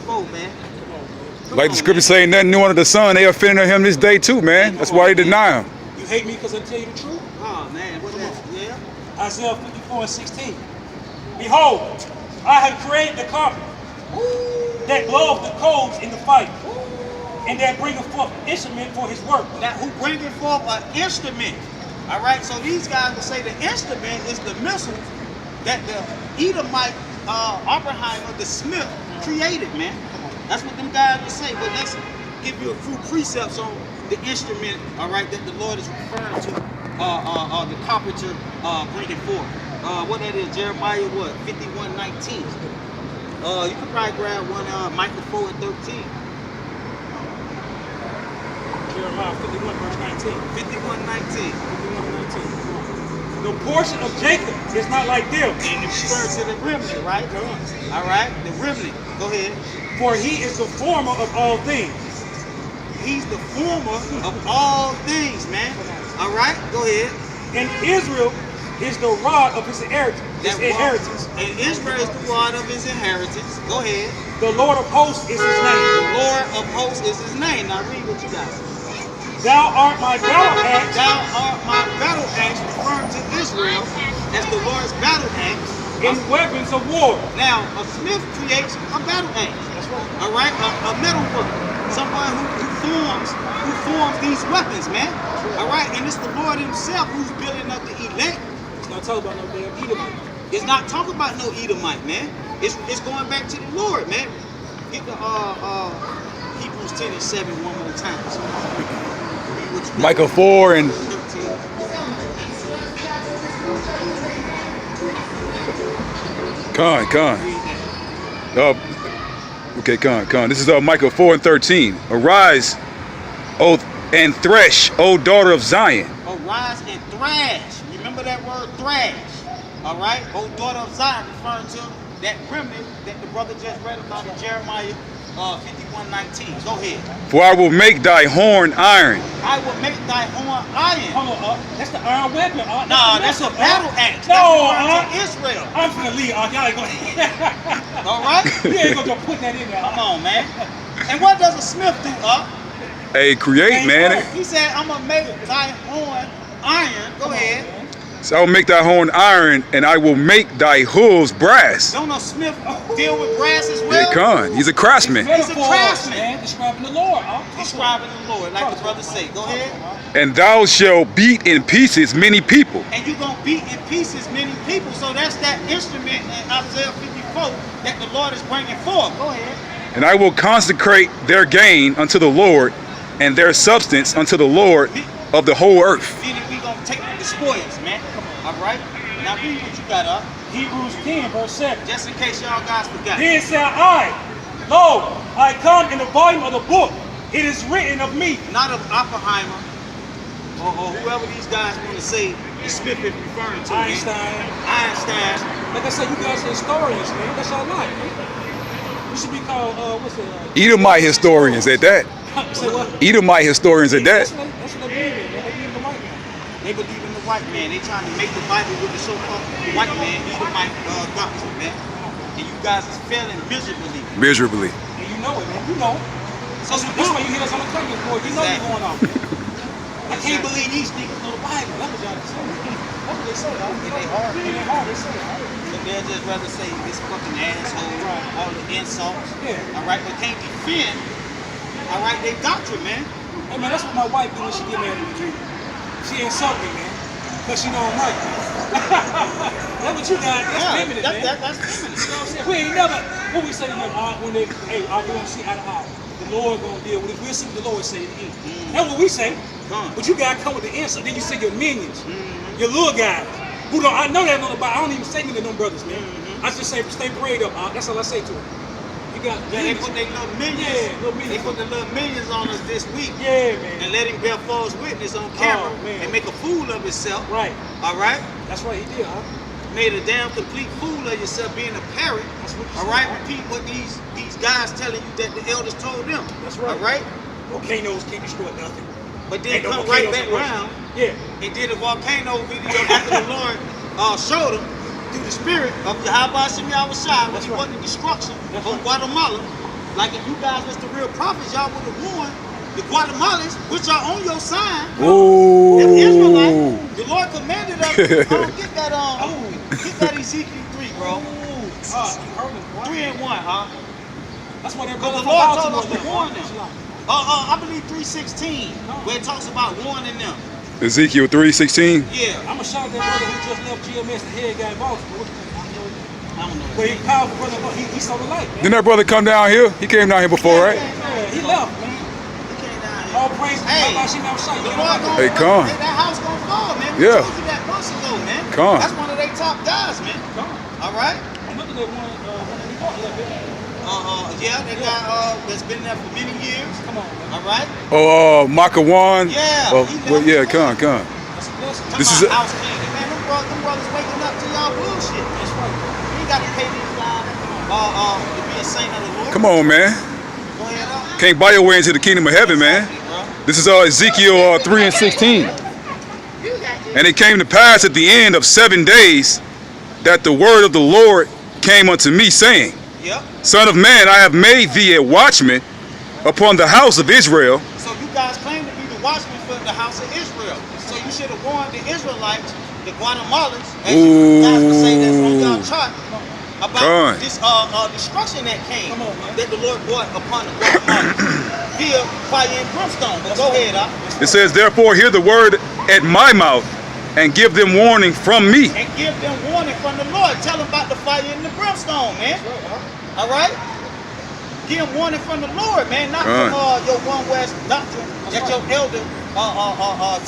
54, man. Like the scripture say, nothing new under the sun. They offended him this day too, man. That's why they deny him. You hate me because I tell you the truth? Oh, man, what's that? Yeah? Isaiah 54:16. Behold, I have created the carpenter that blows the coals in the fight, and that bringeth forth an instrument for his work. That who bringing forth an instrument. All right, so these guys will say the instrument is the missile that the Edomite Oppenheimer, the Smith, created, man. That's what them guys will say. But let's give you a few precepts on the instrument, all right, that the Lord is referring to, the carpenter bringing forth. What that is, Jeremiah, what, 51:19. You could probably grab one, Micah 4:13. Jeremiah 51:19. 51:19. 51:19. The portion of Jacob is not like them. And it refers to the remnant, right? All right, the remnant. Go ahead. For he is the former of all things. He's the former of all things, man. All right, go ahead. And Israel is the rod of his inheritance. And Israel is the rod of his inheritance. Go ahead. The Lord of hosts is his name. The Lord of hosts is his name. Now read what you got. Thou art my battle axe. Thou art my battle axe, referring to Israel as the Lord's battle axe. And weapons of war. Now, a smith creates a battle axe. All right, a metal worker, someone who forms these weapons, man. All right, and it's the Lord Himself who's building up the elect. It's not talking about no damn Edomite. It's not talking about no Edomite, man. It's going back to the Lord, man. Get the Hebrews 10:7 one more time. So, Micah 4 and 13. Con. Okay, con. This is Micah 4:13. Arise, O and thresh, O daughter of Zion. Arise and thrash. Remember that word thrash. All right, O daughter of Zion, referring to that remnant that the brother just read about in Jeremiah 51:19. Go ahead. For I will make thy horn iron. I will make thy horn iron. Hold on, that's the iron weapon. Nah, that's a battle axe. No, that's to Israel. I'm finna leave. Y'all ain't gonna. All right. You ain't gonna put that in there. Come on, man. And what does a smith do, Hey, create, man. He said, I'm gonna make thy horn iron. Go ahead. So I will make thy horn iron, and I will make thy hooves brass. Don't a smith deal with brass as well? Yeah, con. He's a craftsman. He's a craftsman. Man, describing the Lord. Describing the Lord, like the brother say. Go ahead. And thou shalt beat in pieces many people. And you're going to beat in pieces many people. So that's that instrument in Isaiah 54 that the Lord is bringing forth. Go ahead. And I will consecrate their gain unto the Lord, and their substance unto the Lord of the whole earth. Meaning we're going to take the spoils, man. All right? Now read what you got up. Hebrews 10:7. Just in case y'all guys forgot. Then said I, lo, I come in the volume of the book. It is written of me. Not of Oppenheimer or whoever these guys want to say the Smith is referring to. Einstein. Like I said, you guys are historians, man. That's all right, man. You should be called, what's it? Edomite historians at that. Say what? Edomite historians at that. That's what they believe in, man. They believe in the white man. They believe in the white man. They trying to make the Bible with the so-called white man, Edomite doctrine, man. And you guys is failing miserably. Miserably. And you know it, man. You know. So that's why you hear us on the cutting board. You know you're going off. I can't believe these niggas know the Bible. That's what y'all say. That's what they say. In their heart. In their heart, they say it. But they'll just rather say this fucking asshole, all the insults. Yeah. All right, but can't defend. All right, they doctrine, man. Hey, man, that's what my wife do when she get mad at me. She insult me, man. Because she know I'm right. That's what you got. That's feminine, man. That's feminine. You know what I'm saying? We ain't never, what we say to them, when they, hey, we're going to see eye to eye. The Lord going to deal with it. We'll see what the Lord say to you. That's what we say. But you got to come with the answer. Then you say your minions, your little guys. Who don't, I know that on the Bible. I don't even say to them brothers, man. I just say, stay prayed up. That's all I say to them. You got they put their little minions. Yeah, little minions. They put the little minions on us this week. Yeah, man. And let him bear false witness on camera and make a fool of himself. Right. All right. That's what he did, huh? Made a damn complete fool of yourself being a parrot. That's what all right. Repeat what these guys telling you that the elders told them. That's right. All right. Volcanoes can't destroy nothing. But then come right back around. Yeah. And did a volcano video after the Lord showed them through the spirit of Yahawashi when he brought the destruction of Guatemala. Like if you guys was the real prophets, y'all would have warned the Guatemalans, which are on your sign. Ooh. The Israelites, the Lord commanded us, get that Ezekiel 3, bro. 3 and 1, huh? That's why they're Because going the Lord told us to warn them. I believe 3:16, where it talks about warning them. Ezekiel 3:16. Yeah. I'm going to shout that brother who just left GMS, the head guy in Baltimore. I don't know. But he's powerful brother, he saw the light, man. Didn't that brother come down here? He came down here before, right? Yeah, he left, man. He came down here. All praise to Hey, Yahawashi, Yahawashi. the Lord gonna, Hey, come on. Hey, that house gonna fall, man. Yeah. We told you that months ago, man. Come on. That's one of their top guys, man. All right. I'm looking at one of the part left there. Yeah, they got that's been there for many years. Come on, man. All right. Oh, Makawan. Yeah. Oh, well, yeah, come. That's a blessing. This is a house king. Man, them brothers waking up to y'all bullshit. That's right. You ain't got to pay these guys to be a saint of the Lord. Come on, man. Go ahead. Can't buy your way into the kingdom of heaven, man. This is Ezekiel 3:16. And it came to pass at the end of 7 days that the word of the Lord came unto me, saying, Yep. Son of man, I have made thee a watchman upon the house of Israel. So you guys claim to be the watchmen for the house of Israel. So you should have warned the Israelites, the Guatemalans, as you guys would say that's on y'all chart, about this destruction that came, that the Lord brought upon the Guatemalans via fire and brimstone. But go ahead, It says, therefore hear the word at my mouth, and give them warning from me. and give them warning from the Lord. Tell them about the fire and the brimstone, man. All right? Give them warning from the Lord, man, not from your One West doctrine that your elder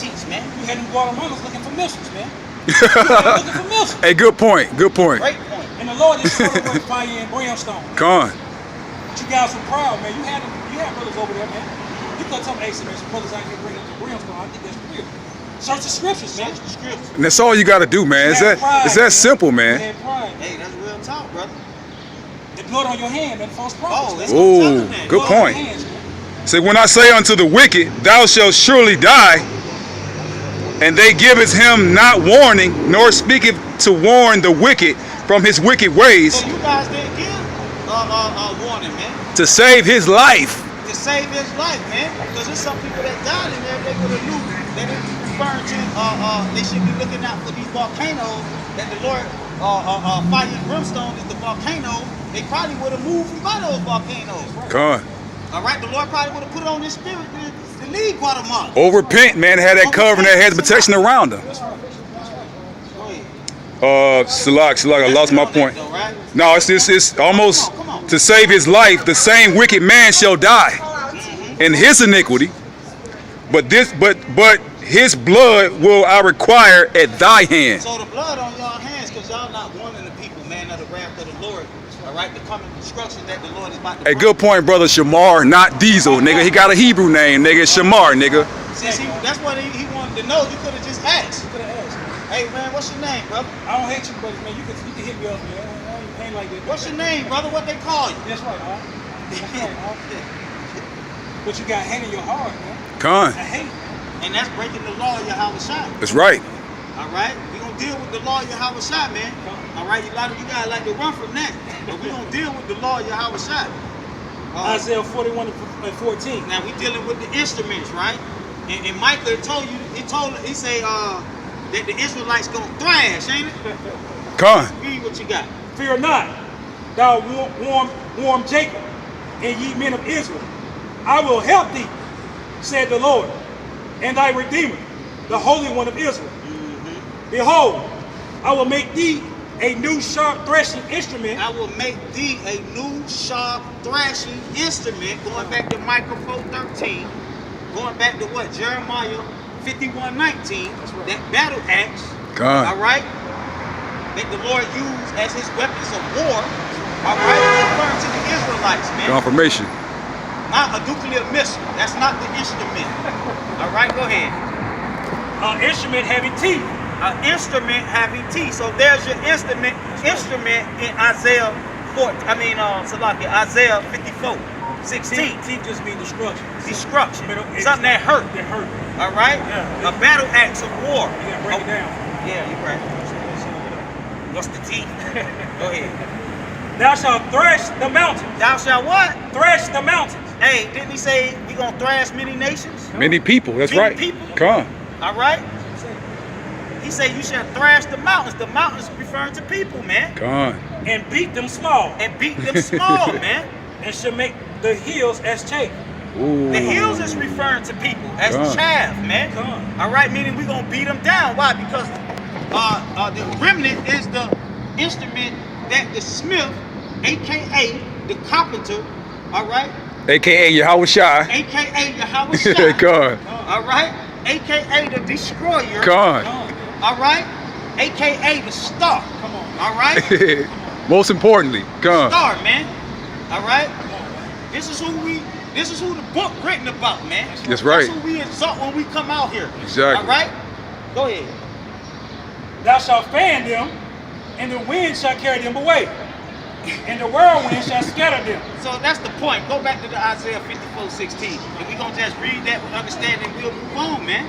teach, man. You had them Guatemalans looking for missiles, man. Looking for missiles. Hey, good point. Good point. Great point. And the Lord is showing us fire and brimstone. Come on. But you guys were proud, man. You had brothers over there, man. You could tell them, hey, some brothers out here bringing up the brimstone. I think that's real. Search the scriptures, man. Search the scriptures. And that's all you got to do, man. It's that simple, man. Hey, that's real talk, brother. The blood on your hand, man. False prophets. Oh, good point. Say, when I say unto the wicked, thou shalt surely die, and they giveth him not warning, nor speaketh to warn the wicked from his wicked ways. So you guys didn't give warning, man. To save his life. To save his life, man. Because there's some people that died in there, they would have knew that it's referring to, they should be looking out for these volcanoes, that the Lord, fire and brimstone is the volcano. They probably would have moved from by those volcanoes. Come on. All right, the Lord probably would have put it on his spirit to leave Guatemala. Oh, repent, man. Had that covering that has protection around them. Salak, I lost my point. No, it's almost to save his life. The same wicked man shall die in his iniquity, but his blood will I require at thy hand. So the blood on y'all hands, because y'all not warning the people, man, of the wrath of the Lord. All right, the coming destruction that the Lord is about to Hey, good point, brother. Shamar, not Diesel, nigga. He got a Hebrew name, nigga. Shamar, nigga. Since that's what he wanted to know, you could have just asked. You could have asked. Hey, man, what's your name, brother? I don't hate you, brothers, man. You can hit me up, man. I don't ain't like that. What's your name, brother? What they call you? That's right, huh? That's right, huh? But you got hate in your heart, man. Con. I hate. And that's breaking the law of Yahawashi. That's right. All right? We're going to deal with the law of Yahawashi, man. All right? A lot of you guys like to run from that. But we're going to deal with the law of Yahawashi. Isaiah 41:14. Now, we're dealing with the instruments, right? And Micah told you, he said that the Israelites going to thrash, ain't it? Con. Read what you got. Fear not, thou warm Jacob, and ye men of Israel. I will help thee, said the Lord, and thy Redeemer, the Holy One of Israel. Behold, I will make thee a new sharp threshing instrument. I will make thee a new sharp threshing instrument. Going back to Micah 4:13. Going back to what? Jeremiah 51:19. Right. That battle axe. God. All right. That the Lord used as his weapons of war. All right. Referring to the Israelites, man. Confirmation. Not a nuclear missile. That's not the instrument. All right. Go ahead. An instrument having teeth. An instrument having teeth. So there's your instrument in Isaiah 4. Isaiah 54:16. Teeth just mean destruction. Destruction. Something that hurt. That hurt. All right? Yeah. A battle axe of war. You gotta break it down. Yeah, you're right. What's the teeth? Go ahead. Thou shalt thresh the mountains. Thou shalt what? Thresh the mountains. Hey, didn't he say we gonna thrash many nations? Many people. That's Many right. people. Come on. All right. He said you shall thrash the mountains. The mountains referring to people, man. Come on. And beat them small. And beat them small, man. And shall make the hills as chaff. Ooh. The hills is referring to people as Come on. chaff, man. Come on. All right, meaning we gonna beat them down. Why? Because the remnant is the instrument that the smith, aka the carpenter, all right, AKA Yahawashi. aka Yahawashi, God. all right, aka the destroyer, God. all right, aka the star, Come on. all right, Most importantly, come. star, man, all right. This is who the book written about, man. That's right. That's who we exalt when we come out here. Exactly. All right, go ahead. Thou shalt fan them, and the wind shall carry them away, and the whirlwind shall scatter them. So that's the point. Go back to the Isaiah 54:16. If we gonna just read that with understanding, we'll move on, man.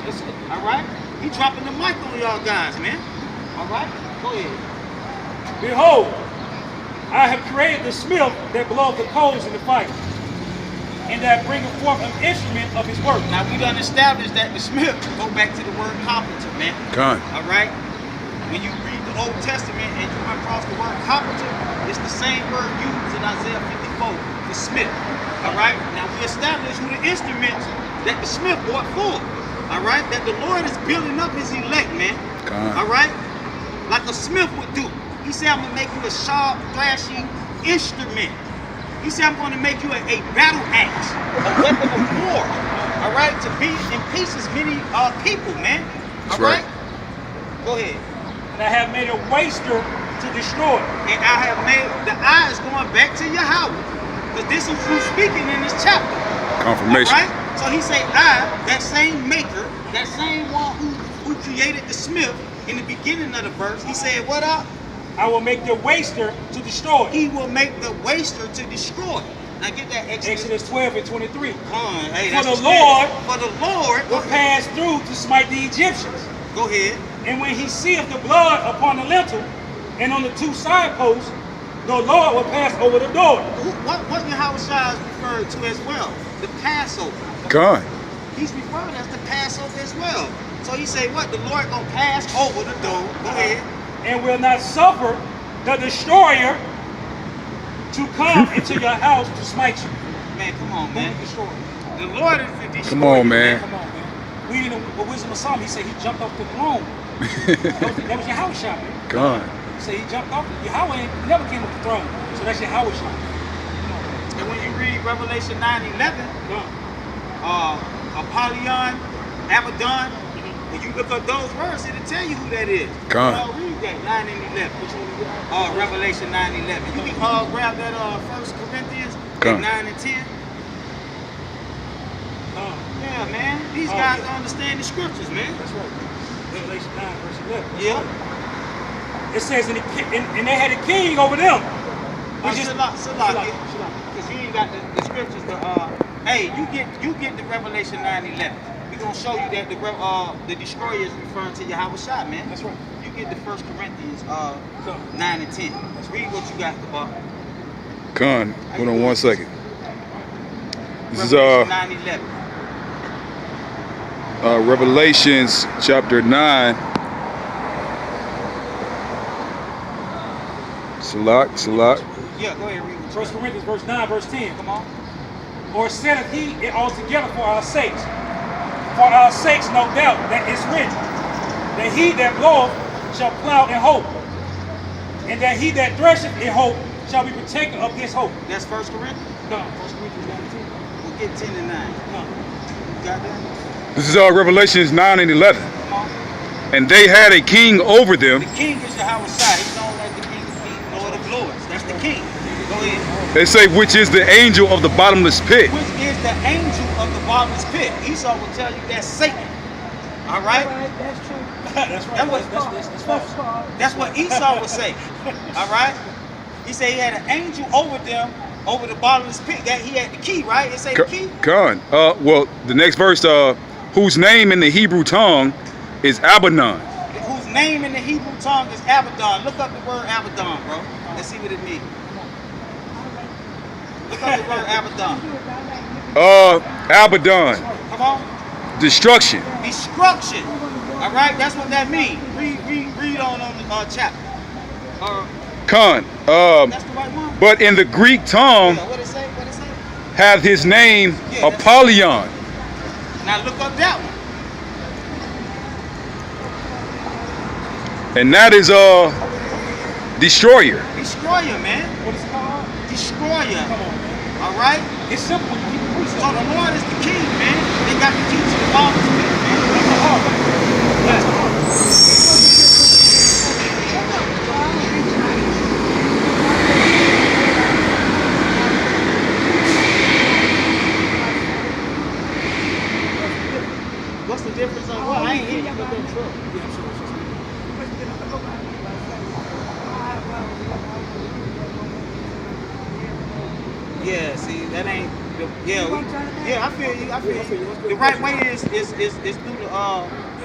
All right? He dropping the mic on y'all guys, man. All right? Go ahead. Behold, I have created the smith that bloweth the coals in the fire, and that bringeth forth an instrument of his work. Now we done established that the smith, go back to the word carpenter, man. Come. All right? When you read the Old Testament and you run across the word carpenter, it's the same word used in Isaiah 54, the smith. All right? Now we established who the instruments that the smith brought forth. All right? That the Lord is building up his elect, man. All right? Like a smith would do. He said, I'm going to make you a sharp, flashing instrument. He said, I'm going to make you a battle axe, a weapon of war. All right? To beat in pieces many people, man. All That's right. Go ahead. And I have made a waster to destroy. And I have made the eyes going back to Yahweh. Because this is who's speaking in this chapter. Confirmation. All right? So he say, I, that same maker, that same one who created the smith in the beginning of the verse, he said, what up? I will make the waster to destroy. He will make the waster to destroy. Now get that Exodus 12 and 23. Hey, For that's the Lord for the Lord will pass through to smite the Egyptians. Go ahead. And when he seeth the blood upon the lintel and on the two side posts, the Lord will pass over the door. What Yahawashi is referred to as well? The Passover. Come. He's referred as the Passover as well. So he say what? The Lord gonna pass over the door. Go ahead. And will not suffer the destroyer to come into your house to smite you. Man, come on, man. Destroyer. The Lord is the destroyer. Come on, man. Come on, man. We in the wisdom of Psalm, he said he jumped off the throne. that was Yahawashi, man. Come. He said he jumped off. Yahweh never came off the throne. So that's Yahawashi. And when you read Revelation 9:11, Apollyon, Abaddon, when you look up those words, it'll tell you who that is. Come. Read that 9 and 11. Which one? Revelation 9:11. You can grab that 1 Corinthians 9 and 10. Yeah, man. These guys don't understand the scriptures, man. That's right. Revelation 9, verse 11. That's Yeah. right. It says, and they had a king over them. Which is Salaki. Because he ain't got the scriptures to hey, you get the Revelation 9:11. We're gonna show you that the destroyer is referring to Yahawashi, man. That's right. You get the 1 Corinthians 9 and 10. Let's read what you got, Kabak. Con. Hold on 1 second. This is 9:11. Revelations chapter 9. Salak. Yeah, go ahead, read. 1 Corinthians verse 9, verse 10. Come on. Or saith he it altogether for our sakes. For our sakes, no doubt, that it's written, that he that bloweth shall plow in hope, and that he that thresheth in hope shall be partaker of his hope. That's 1 Corinthians. No, 1 Corinthians 9 and 10. We'll get 10 and 9. No. You got that? This is Revelations 9 and 11. Come on. And they had a king over them. The king is Yahawashi. He's known as the King of Kings, Lord of Lords. That's the king. Go ahead. They say, which is the angel of the bottomless pit. Which is the angel of the bottomless pit. Esau will tell you that's Satan. All right? That's true. That's right. That's what Esau would say. All right? He said he had an angel over them, over the bottomless pit. He had the key, right? It say the key. Con. Well, the next verse, whose name in the Hebrew tongue is Abaddon. Whose name in the Hebrew tongue is Abaddon. Look up the word Abaddon, bro. Let's see what it means. Look up the word Abaddon. Abaddon. Come on. Destruction. Destruction. All right, that's what that means. Read on the chapter. Con. That's the right one. But in the Greek tongue, Yeah, what it say? What it say? hath his name Yeah, that's- Apollyon. Now look up that one. And that is destroyer. Destroyer, man. What is it called? Destroyer. Come on, man. All right. It's simple when you keep the So precept. the Lord is the king, man. They got the key to the Father's pit, man. That's the heart, right? That's the heart. What's the difference on what? I ain't hear you. Yeah, see, that ain't. Yeah, I feel you. I feel you. The right way is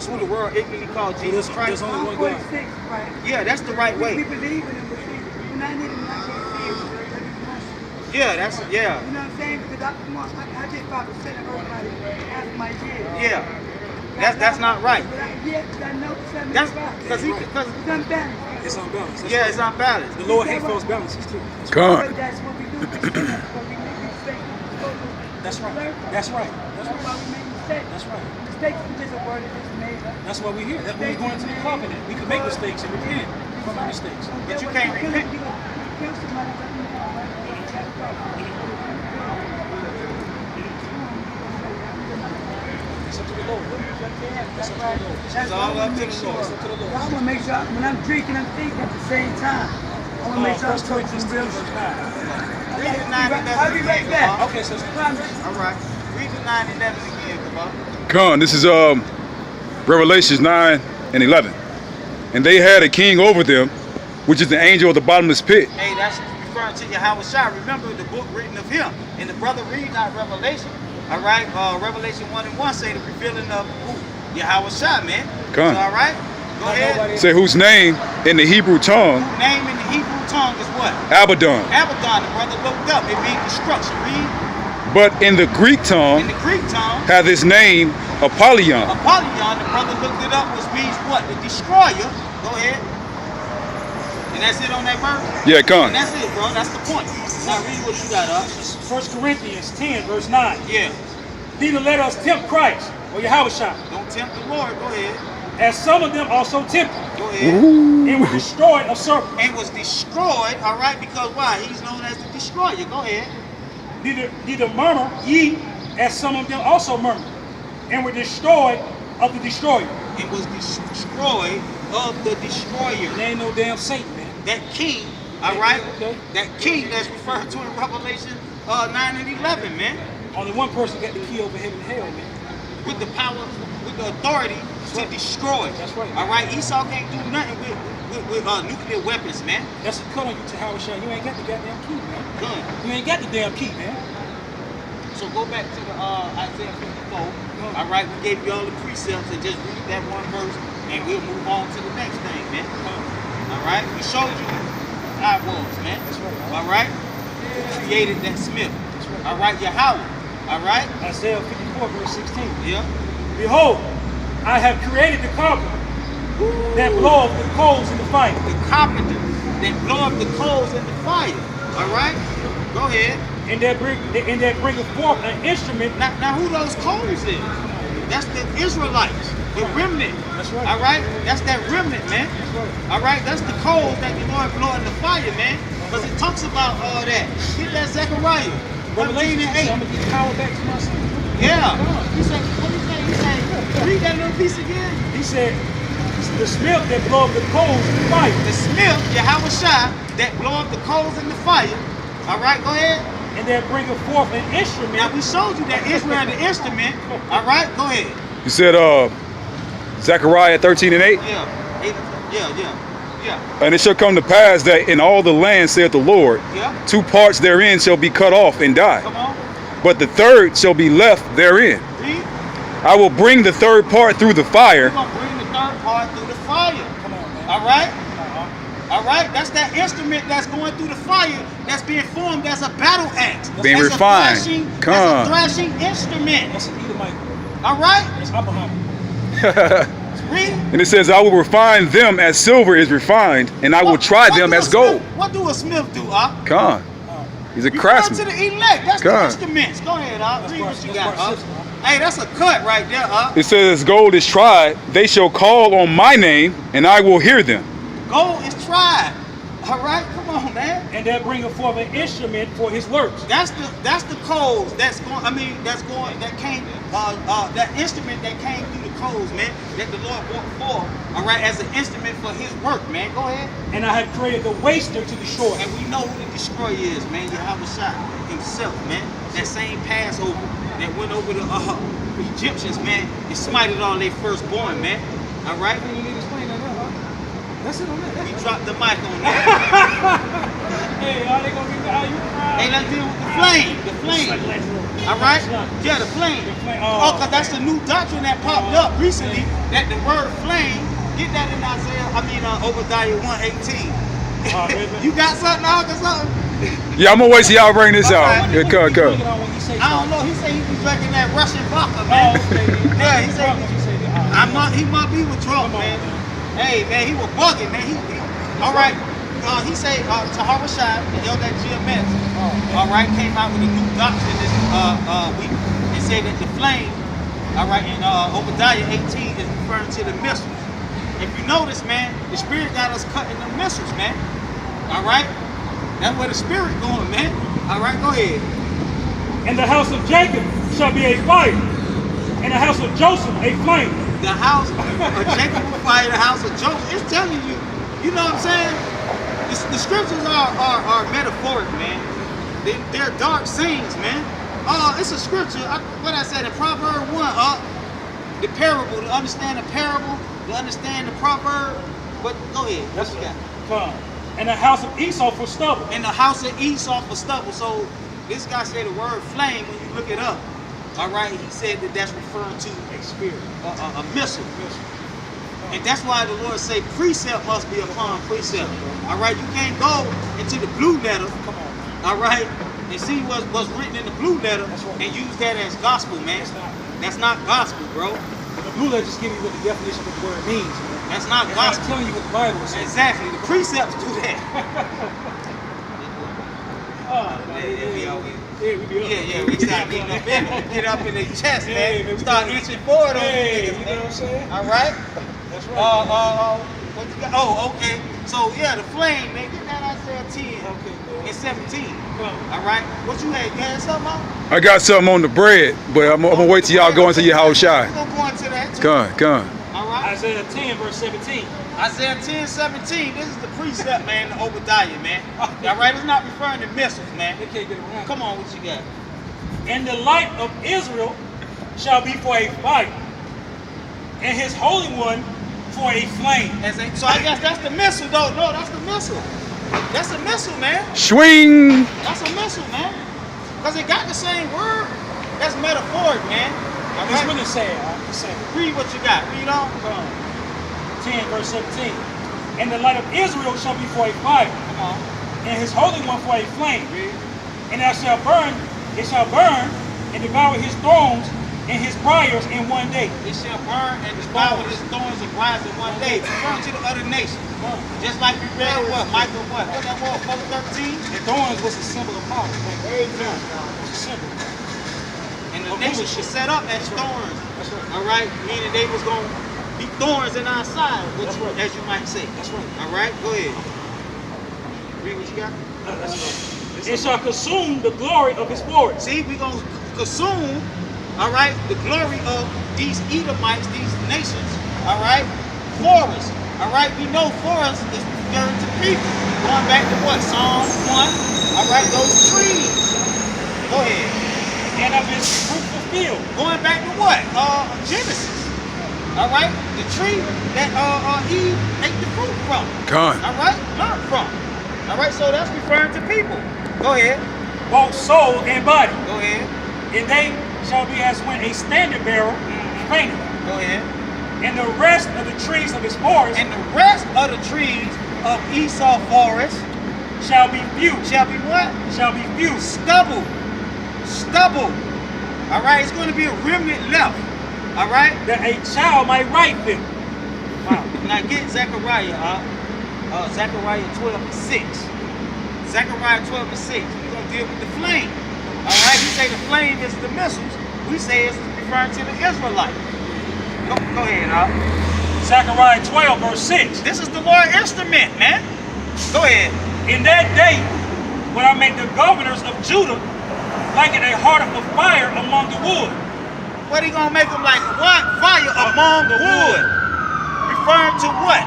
through the world ignorantly called Jesus Christ. There's only one God. Yeah, that's the right We way. believe in him, but see, when I need him, I can't see him. You Yeah, that's yeah. know what I'm saying? Because I did 5% of everybody half my year. Yeah. That's not right. But I know That's 75. because It's unbalanced. It's unbalanced. That's yeah, right. it's unbalanced. The Lord hates false balances too. That's right. Con. But that's what we do. That's what we make mistakes. That's right. That's right. That's why we make mistakes. That's right. Mistakes is just a word that is made up. That's why we're here. That's why we're going to the covenant. We can make mistakes and repent from our mistakes. But you can't repent. You kill somebody, doesn't mean It's up to the Lord. It's up to the Lord. It's all up to the Lord. It's up to the Lord. I want to make sure when I'm drinking, I'm thinking at the same time. I want to make sure I'm 1 talking Corinthians some 10, real verse shit. 9. Read the 9 and 11 I'll be right again, back. Kamal. Okay, so Promise. All right. Read the 9 and 11 again, Kamal. Con. This is Revelations 9 and 11. And they had a king over them, which is the angel of the bottomless pit. Hey, that's referring to Yahawashi. Remember the book written of him. And the brother read not Revelation. All right. Revelation 1 and 1 say the revealing of who? Yahawashi, man. Come on. So, all right. Go ahead. Say whose name in the Hebrew tongue, Name in the Hebrew tongue is what? Abaddon. Abaddon. The brother looked up. It means destruction. Read. But in the Greek In tongue, the Greek tongue, hath his name Apollyon. Apollyon, the brother looked it up, which means what? The destroyer. Go ahead. And that's it on that verse? Yeah, con. And that's it, bro. That's the point. Now read what you got up. 1 Corinthians 10, verse 9. Yeah. Neither let us tempt Christ or Yahawashi, Don't tempt the Lord. Go ahead. as some of them also tempted, Go ahead. and were destroyed of serpents. And was destroyed, all right, because why? He's known as the destroyer. Go ahead. Neither murmur ye, as some of them also murmured, and were destroyed of the destroyer. It was destroyed of the destroyer. There ain't no damn Satan, man. That king, all right? Okay. That king that's referred to in Revelation 9 and 11, man. Only one person got the key over heaven and hell, man. With the power, with the authority to destroy. That's right. All right, Esau can't do nothing with nuclear weapons, man. That's a cut on you to Yahawashi. You ain't got the goddamn key, man. Good. You ain't got the damn key, man. So go back to the Isaiah 54. All right, we gave you all the precepts and just read that one verse, and we'll move on to the next thing, man. All right, we showed you how it was, man. That's right. All right, we created that Smith. That's right. All right, Yahweh. All right. Isaiah 54, verse 16. Yeah. Behold, I have created the carpenter that bloweth the coals in the fire. The carpenter that blow up the coals in the fire. All right. Go ahead. And that bringeth forth an instrument. Now who those coals is? That's the Israelites, the remnant. That's right. All right, that's that remnant, man. That's right. All right, that's the coals that the Lord blow in the fire, man. Because it talks about all that. Get that Zechariah 13 Revelation, and I'm 8. gonna get power back to my son. Yeah. He said, what did he say? He said, read that little piece again. He said, the smith that blow up the coals in the fire. The Smith, Yahawashi, that blow up the coals in the fire. All right, go ahead. And that bringeth forth an instrument. Now we showed you that Israel the instrument. All right, go ahead. You said Zechariah 13 and 8. Yeah. Yeah. And it shall come to pass that in all the land, saith the Lord, Yeah. 2 parts therein shall be cut off and die, Come on. but the third shall be left therein. Read. I will bring the third part through the fire, We're gonna bring the third part through the fire. Come on, man. All right. Uh-huh. All All right, that's that instrument that's going through the fire, that's being formed as a battle axe, Being as refined. as a thrashing instrument. That's an Edomite. All right, That's Abraham. read. And it says, I will refine them as silver is refined, and I will try them as gold. What do a smith do, Ak? Come on. He's a You craftsman. to the elect. That's Come the on. instruments. Go ahead, Ak. Read what you got, That's Ak. part Hey, that's a cut right there, Ak. It says, gold is tried. They shall call on my name, and I will hear them. Gold is tried. All right, come on, man. And they're bringing forth an instrument for his works. That's the coals that's going. I mean, that came. That instrument that came through the coals, man. That the Lord brought forth. All right, as an instrument for His work, man. Go ahead. And I have created the waster to destroy. And we know who the destroyer is, man. Yahawashi himself, man. That same Passover that went over the Egyptians, man, and smited all their firstborn, man. All right. You need to explain that, huh? That's it on that. We dropped the mic on that. Hey, are they gonna be how you proud? Hey, let's deal with the flame. The flame. All right? Yeah, the flame. Oh, because that's the new doctrine that popped up recently. That the word flame, get that in Obadiah 1:18. You got something, Al, or something? Yeah, I'm going to wait till y'all bring this out. Yeah, come. I don't know. He said he was drinking that Russian vodka, man. Yeah, he said he might be withdrawal, man. Hey, man, he was bugging, man. All right. He said Yahawashi, the elder GMS, all right, came out with a new doctrine this week and said that the flame, all right, in Obadiah 18 is referring to the missiles. If you notice, man, the Spirit got us cutting the missiles, man. All right, that's where the Spirit going, man. All right, go ahead. And the house of Jacob shall be a fire, and the house of Joseph a flame. The house of Jacob will fire, the house of Joseph. It's telling you, you know what I'm saying? The scriptures are metaphoric, man. They're dark sayings, man. It's a scripture. What I said in Proverbs 1, the parable, to understand the parable, to understand the proverb. But go ahead. What you got? Come. And the house of Esau for stubble. In the house of Esau for stubble. So this guy said the word flame when you look it up. All right, he said that that's referring to a spirit, a missile. And that's why the Lord say precept must be upon precept. All right, you can't go into the blue letter. Come on. All right, and see what's written in the blue letter and use that as gospel, man. That's not gospel, bro. The blue letter just give you what the definition of the word means. Man. That's not It's gospel. not telling you what the Bible says. Exactly, the precepts do that. Yeah, we start getting up in it. Get up in their chest, man. Man, Start inching forward on Hey, these niggas, you know what I'm saying? all right? That's right. What you got? Oh, okay. So yeah, the flame, man. Get that Isaiah 10 Okay, man. and 17. Come. All right. What you had? You had something on? I got something on the bread, but I'm going to wait till y'all go into your house shy. We're gonna go into that too. Come. All right. Isaiah 10, verse 17. Isaiah 10, 17. This is the precept, man. The Obadiah, man. All right. It's not referring to missiles, man. They can't get around. Come on, what you got? And the light of Israel shall be for a fire, and his Holy One for a flame. So I guess that's the missile, though. No, that's the missile. That's a missile, man. Swing. That's a missile, man. Because it got the same word. That's metaphoric, man. All It's right? really sad. It's sad. Read what you got. Read on. 10, verse 17. And the light of Israel shall be for a fire, Come on. and his Holy One for a flame. Read. And it shall burn and devour his thorns and his briars in one day. It shall burn and devour his thorns and briars in one day. Burn to the other nations. Just like you read what? Michael what? What that was? 4:13? The thorns was a symbol of power. Amen. It was a symbol. And the nations should set up as thorns. That's right. All right? Meaning they was going to be thorns in our side, That's right. as you might say. That's right. All right? Go ahead. Read what you got. That's right. It shall consume the glory of his forest. See, we're going to consume, all right, the glory of these Edomites, these nations, all right, forests. All right, we know forest is referring to people. Going back to what? Psalm 1, all right, those trees. Go ahead. And of his fruitful field. Going back to what? Genesis. All right, the tree that Eve ate the fruit from. Come. All right, learned from. All right, so that's referring to people. Go ahead. Both soul and body. Go ahead. And they shall be as when a standard bearer fainteth. Go ahead. And the rest of the trees of his forest And the rest of the trees of Esau forest shall be few. shall be what? Shall be few. Stubble. Stubble. All right, it's going to be a remnant left. All right? That a child might write them. Wow. Now get Zechariah, Zechariah 12:6. Zechariah 12:6. We're going to deal with the flame. All right? You say the flame is the missiles. We say it's referring to the Israelites. Go ahead, Zechariah 12, verse 6. This is the Lord instrument, man. Go ahead. In that day, when I make the governors of Judah like a heart of fire among the wood. What he gonna make them like? What? Fire among the wood. Referring to what?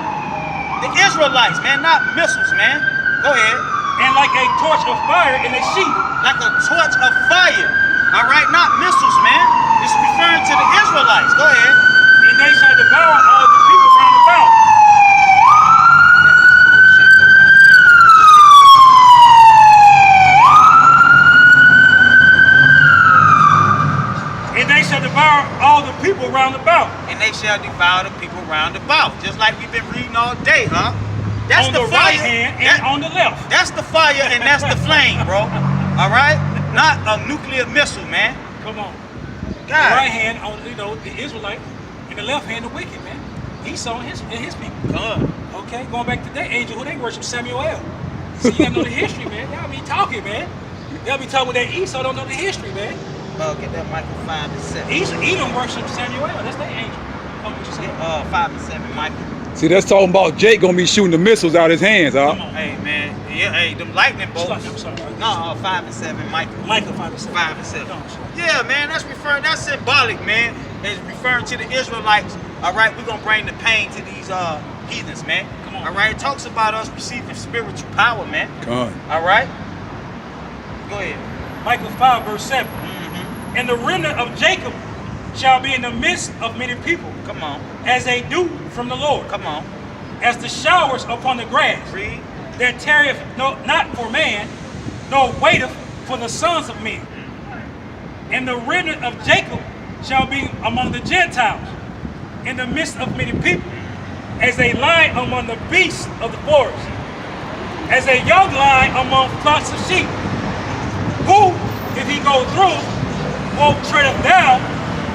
The Israelites, man, not missiles, man. Go ahead. And like a torch of fire in a sheep. Like a torch of fire. All right, not missiles, man. It's referring to the Israelites. Go ahead. And they shall devour all the people round about. And they shall devour all the people round about. And they shall devour the people round about. Just like we've been reading all day, huh? That's On the the fire. right hand and on the left. That's the fire and that's the flame, bro. All right? Not a nuclear missile, man. Come on. God. The right hand on the Israelite, and the left hand the wicked, man. Esau and his people. Okay, going back to that angel who they worship Samuel. So you gotta know the history, man. Y'all be talking, man. Y'all be talking with that Esau, don't know the history, man. Get that Michael 5 and 7. Edom worship Samuel. That's their angel. Come what you say? 5 and 7, Michael. See, that's talking about Jake gonna be shooting the missiles out his hands, Come on. Hey, man. Yeah, hey, them lightning bolts. I'm sorry. No, 5 and 7, Michael. Michael 5 and 7. 5 and 7. No, sorry. Yeah, man, that's symbolic, man. It's referring to the Israelites. All right, we're gonna bring the pain to these heathens, man. Come on. All right, it talks about us receiving spiritual power, man. Come on. All right, go ahead. Michael 5 verse 7. And the remnant of Jacob shall be in the midst of many people, Come on, as a dew from the Lord, come on. as the showers upon the grass. Read. That tarrieth not for man, nor waiteth for the sons of men. And the remnant of Jacob shall be among the Gentiles, in the midst of many people, as a lion among the beasts of the forest, as a young lion among flocks of sheep, who, if he go through, will tread him down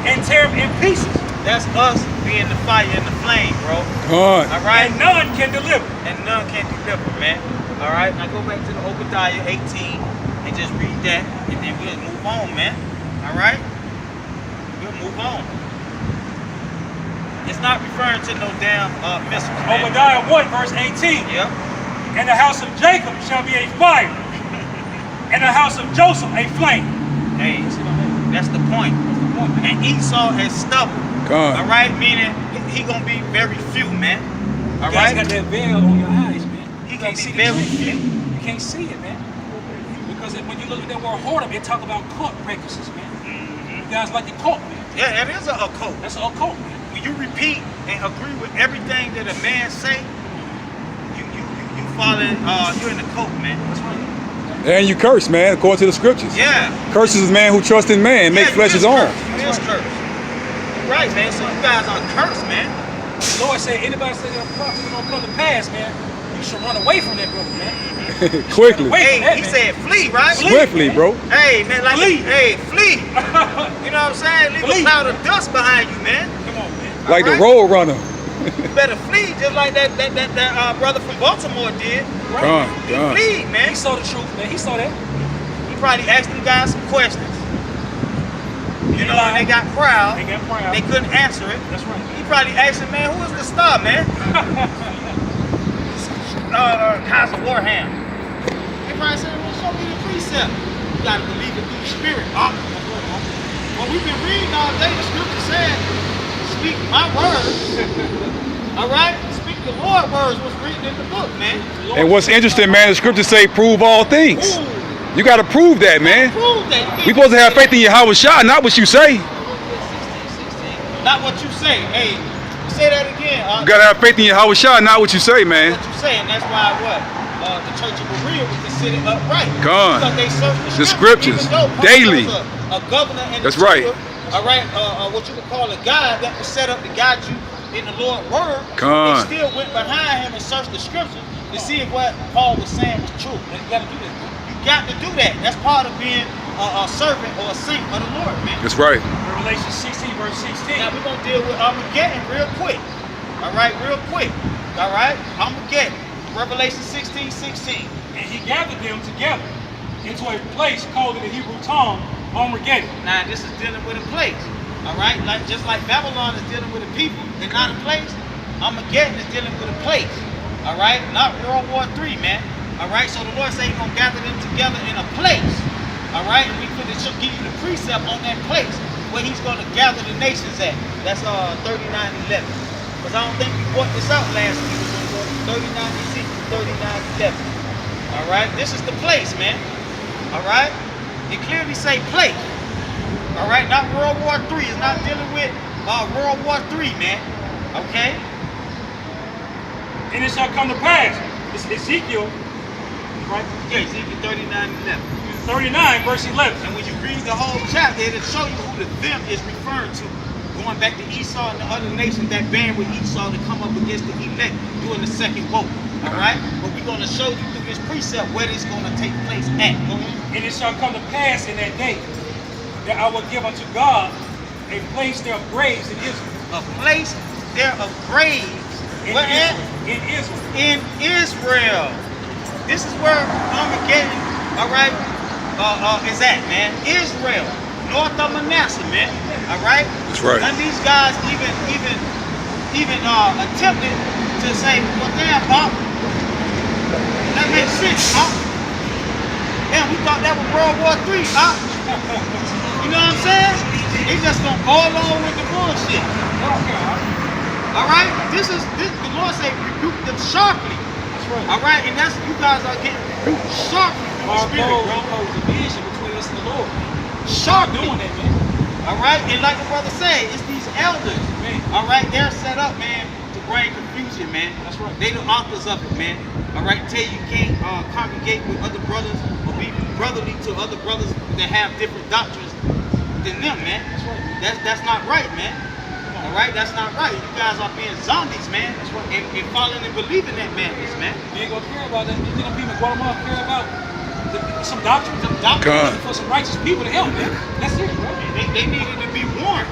and tear him in pieces. That's us being the fire and the flame, bro. Come on. All right, And none can deliver. and none can deliver, man. All right, now go back to the Obadiah 18 and just read that, and then we'll move on, man. All right, we'll move on. It's not referring to no damn missiles, man. Obadiah 1 verse 18. Yep. And the house of Jacob shall be a fire, and the house of Joseph a flame. Hey, that's the point. And Esau has stubble. Come on. All right, meaning he gonna be very few, man. All You guys right. got that veil on your eyes, man. He You gonna can't be see very the few. truth, man. You can't see it, man. Because when you look at that word whoredom, it talk about cult practices, man. You guys like the cult, man. Yeah, it is a occult. That's an occult, man. When you repeat and agree with everything that a man say, you falling, you're in the cult, man. That's right. And you curse, man, according to the scriptures. Yeah. Curses is man who trusts in man and make Yeah, flesh you his own. You is cursed. Right, man. So you guys are cursed, man. The Lord said, anybody say that prophecy don't come to pass, man, you should run away from that brother, man. Quickly. Wait. Hey, he said flee, right? Swiftly, bro. Hey, man, like, Flee. hey, flee. You know what I'm saying? Leave Flee. a cloud of dust behind you, man. Come on, man. Like the Alright. road runner. You better flee, just like that brother from Baltimore did. Come on, He come on. fleed, man. He saw the truth, man. He saw that. He probably asked them guys some questions. You know, when they got proud, They got proud. they couldn't answer it. That's right. He probably asked him, man, who is the star, man? Kaiser Warham. He probably said, well, show me the precept. You gotta believe it through the spirit. Well, we've been reading all day. The scripture said, speak my words. All right? Speak the Lord's words was written in the book, man. And what's interesting, man, the scriptures say prove all things. Ooh, You got to prove that, man. prove that. We supposed to have faith in Yahawashi, not what you say. 16. Not what you say. Hey, say that again. You got to have faith in Yahawashi, not what you say, man. What you say, and that's why what? The Church of Berea was considered upright. Come on. Because they searched The scriptures, even though Paul daily. was a governor and That's a right. tutor, all right, what you would call a guide that was set up to guide you in the Lord's word. Come on. They still went behind him and searched the scriptures to see if what Paul was saying was true. You gotta do that, man. You got to do that. That's part of being a servant or a saint of the Lord, man. That's right. Revelation 16, verse 16. Now we're gonna deal with Armageddon real quick. All right, real quick. All right, Armageddon. Revelation 16, 16. And he gathered them together into a place called in the Hebrew tongue Armageddon. Now this is dealing with a place. All right, like just like Babylon is dealing with a people and not a place. Armageddon is dealing with a place. All right, not World War III, man. All right, so the Lord said He's gonna gather them together in a place. All right, and we could give you the precept on that place where He's gonna gather the nations at. That's 39:11. Because I don't think we brought this out last week. It was 39 Ezekiel 39:11. All right, this is the place, man. All right, it clearly say place. All right, not World War III. It's not dealing with World War III, man. Okay. And it shall come to pass. It's Ezekiel, right? Yeah, Ezekiel 39:11. 39, verse 11. And when you read the whole chapter, it'll show you who the them is referring to. Going back to Esau and the other nations that band with Esau to come up against the elect during the second vote. All right? But we're going to show you through this precept where it's going to take place at. Go ahead. And it shall come to pass in that day that I will give unto God a place there of graves in Israel. A place there of graves. In Where at? Israel. In Israel. In Israel. This is where Armageddon, all right, is at, man. Israel, north of Manasseh, man. All right. That's right. None of these guys even attempted to say, well, damn, Bob, that makes sense, huh? Damn, we thought that was World War III, huh? You know what I'm saying? They just gonna go along with the bullshit. All right, the Lord say rebuke them sharply. That's right. All right, and that's you guys are getting rebuked sharply from the Spirit, bro. Division between us and the Lord. Sharply. Doing that, man. All right, and like the brother said, it's these elders. Man. All right, they're set up, man, to bring confusion, man. That's right. They the authors of it, man. All right, tell you can't congregate with other brothers or be brotherly to other brothers that have different doctrines than them, man. That's right. That's not right, man. All right, that's not right. You guys are being zombies, man. That's right. And following and believing that madness, man. You ain't gonna care about that. You think people in Guatemala care about some doctrine? Some doctrine. For some righteous people to help, man. That's it, bro. They needed to be warned.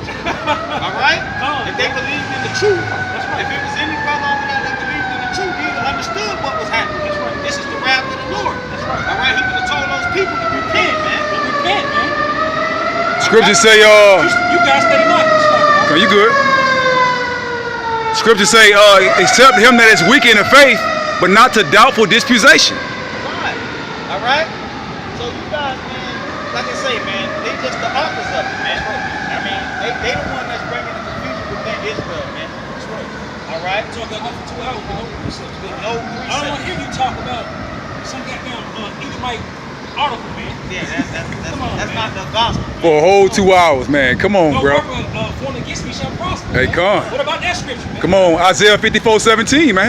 All right? If they believed in the truth, That's right. if it was any brother over there that believed in the truth, he'd have understood what was happening. That's right. This is the wrath of the Lord. That's right. All right? He would have told those people to repent, man. Repent, man. Scriptures say, You guys steady knocking. are you good? Scriptures say, accept him that is weak in the faith, but not to doubtful disputation. Right. All right? So you guys, man, like I say, man, they just the authors of it, man. I mean, they the one that's bringing the confusion within Israel, man. That's right. All right? Talk about that for 2 hours with no precepts, man. No I don't want to precepts. hear you talk about some goddamn Edomite article, man. Yeah, Come on, that's man. not the gospel. For a whole 2 hours, man. Come on, No bro. weapon formed against me shall prosper. Hey, man. come on. What about that scripture, man? Come on, Isaiah 54:17, man.